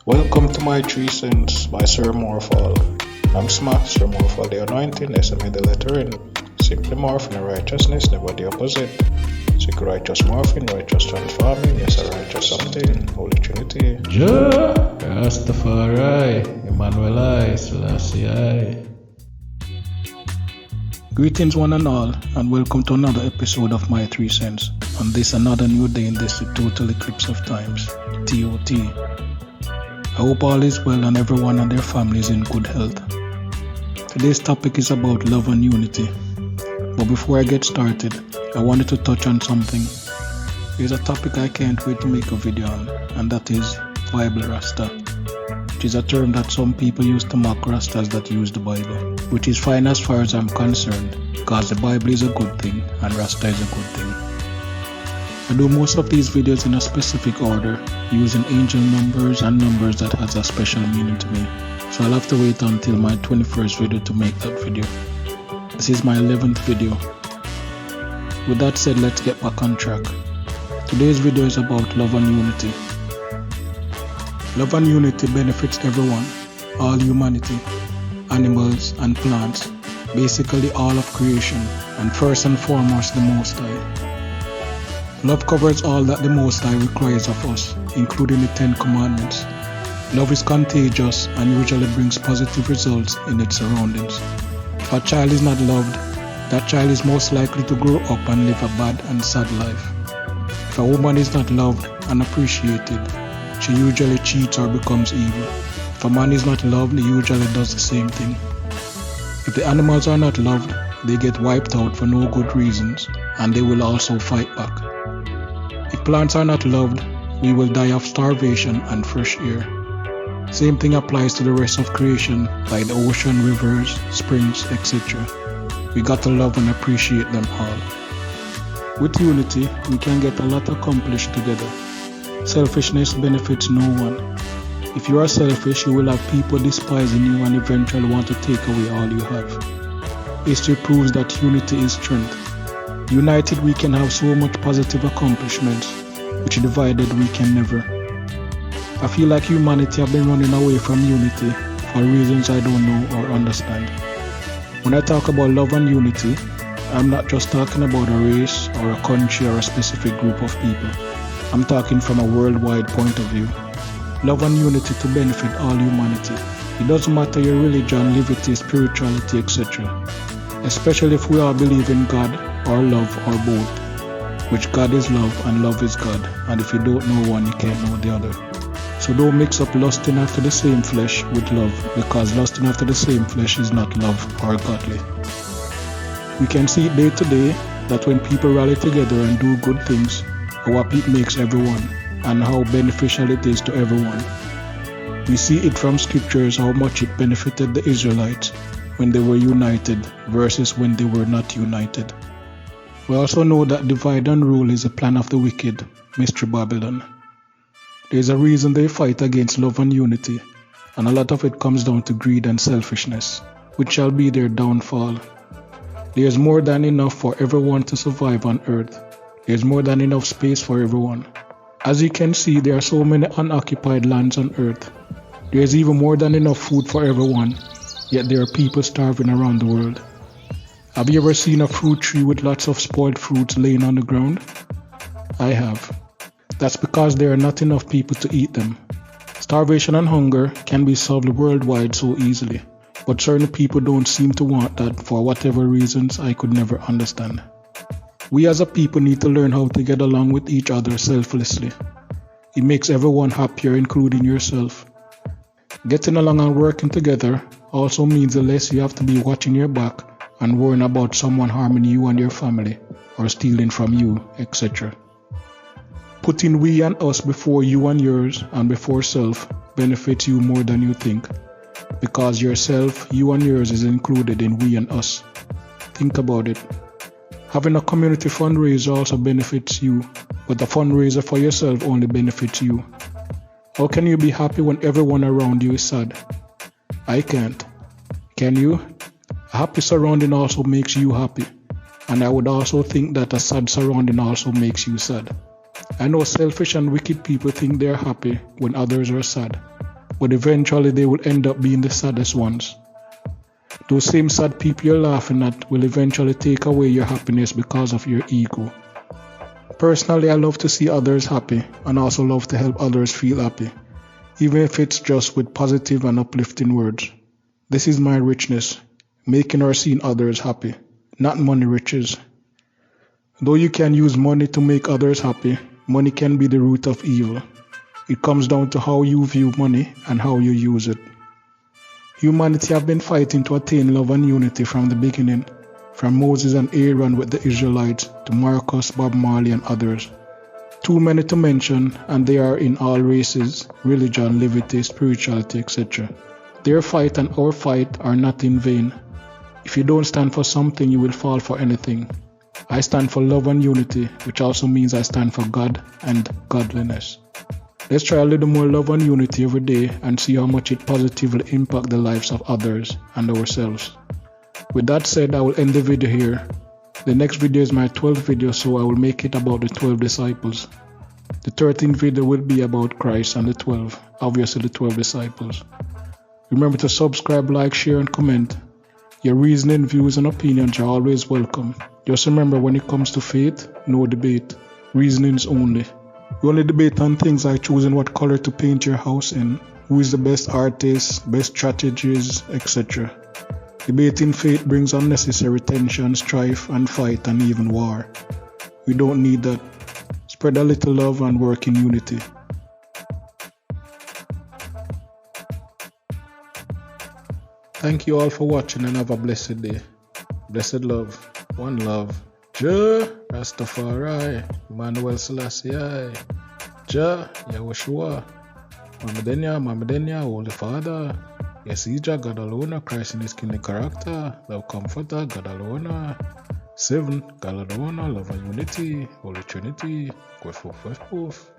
Welcome to my 3 cents by Sir Morph-All. I'm Smack, Sir Morph-All the anointing, SMA the letter N. Simply morphing in righteousness, never the opposite. Seek righteous morphing, righteous transforming, yes a righteous something, Holy Trinity. JAH, Rastafari, Emmanuel, Selassie. Greetings one and all, and welcome to another episode of my 3 cents. On this another new day in this total eclipse of times, TOT. I hope all is well and everyone and their families in good health. Today's topic is about love and unity. But before I get started, I wanted to touch on something. There's a topic I can't wait to make a video on, and that is Bible Rasta, which is a term that some people use to mock Rastas that use the Bible, which is fine as far as I'm concerned, because the Bible is a good thing and Rasta is a good thing. I do most of these videos in a specific order, using angel numbers and numbers that has a special meaning to me, so I'll have to wait until my 21st video to make that video. This is my 11th video. With that said, let's get back on track. Today's video is about love and unity. Love and unity benefits everyone, all humanity, animals and plants, basically all of creation, and first and foremost the Most High. Love covers all that the Most High requires of us, including the 10 Commandments. Love is contagious and usually brings positive results in its surroundings. If a child is not loved, that child is most likely to grow up and live a bad and sad life. If a woman is not loved and appreciated, she usually cheats or becomes evil. If a man is not loved, he usually does the same thing. If the animals are not loved, they get wiped out for no good reasons, and they will also fight back. If plants are not loved, we will die of starvation and fresh air. Same thing applies to the rest of creation, like the ocean, rivers, springs, etc. We got to love and appreciate them all. With unity, we can get a lot accomplished together. Selfishness benefits no one. If you are selfish, you will have people despising you and eventually want to take away all you have. History proves that unity is strength. United we can have so much positive accomplishments, which divided we can never. I feel like humanity have been running away from unity for reasons I don't know or understand. When I talk about love and unity, I'm not just talking about a race or a country or a specific group of people. I'm talking from a worldwide point of view. Love and unity to benefit all humanity. It doesn't matter your religion, livity, spirituality, etc. Especially if we all believe in God or love or both, which God is love and love is God, and if you don't know one, you can't know the other. So don't mix up lusting after the same flesh with love, because lusting after the same flesh is not love or godly. We can see it day to day that when people rally together and do good things, how happy it makes everyone and how beneficial it is to everyone. We see it from scriptures how much it benefited the Israelites when they were united versus when they were not united. We also know that divide and rule is a plan of the wicked, Mystery Babylon. There is a reason they fight against love and unity, and a lot of it comes down to greed and selfishness, which shall be their downfall. There is more than enough for everyone to survive on earth. There is more than enough space for everyone. As you can see, there are so many unoccupied lands on earth. There is even more than enough food for everyone, yet there are people starving around the world. Have you ever seen a fruit tree with lots of spoiled fruits laying on the ground? I have. That's because there are not enough people to eat them. Starvation and hunger can be solved worldwide so easily, but certain people don't seem to want that for whatever reasons I could never understand. We as a people need to learn how to get along with each other selflessly. It makes everyone happier, including yourself. Getting along and working together also means the less you have to be watching your back and worrying about someone harming you and your family, or stealing from you, etc. Putting we and us before you and yours and before self benefits you more than you think, because yourself, you and yours is included in we and us. Think about it. Having a community fundraiser also benefits you, but a fundraiser for yourself only benefits you. How can you be happy when everyone around you is sad? I can't. Can you? A happy surrounding also makes you happy, and I would also think that a sad surrounding also makes you sad. I know selfish and wicked people think they are happy when others are sad, but eventually they will end up being the saddest ones. Those same sad people you're laughing at will eventually take away your happiness because of your ego. Personally, I love to see others happy and also love to help others feel happy, even if it's just with positive and uplifting words. This is my richness, making or seeing others happy, not money riches. Though you can use money to make others happy, money can be the root of evil. It comes down to how you view money and how you use it. Humanity have been fighting to attain love and unity from the beginning, from Moses and Aaron with the Israelites to Marcus, Bob Marley and others. Too many to mention, and they are in all races, religion, livity, spirituality, etc. Their fight and our fight are not in vain. If you don't stand for something, you will fall for anything. I stand for love and unity, which also means I stand for God and godliness. Let's try a little more love and unity every day and see how much it positively impacts the lives of others and ourselves. With that said, I will end the video here. The next video is my 12th video, so I will make it about the 12 disciples. The 13th video will be about Christ and the 12, obviously the 12 disciples. Remember to subscribe, like, share and comment. Your reasoning, views and opinions are always welcome. Just remember, when it comes to faith, no debate, reasonings only. We only debate on things like choosing what color to paint your house in, who is the best artist, best strategies, etc. Debating faith brings unnecessary tension, strife and fight and even war. We don't need that. Spread a little love and work in unity. Thank you all for watching and have a blessed day. Blessed love. One love. JAH, Rastafari, Emmanuel, Selassie, JAH, Yahushua, Mama, Holy Father, Yesija, God alone, Christ in his kingdom character, Love Comforter, God alone, 7, God alone, Love and Unity, Holy Trinity, Poof.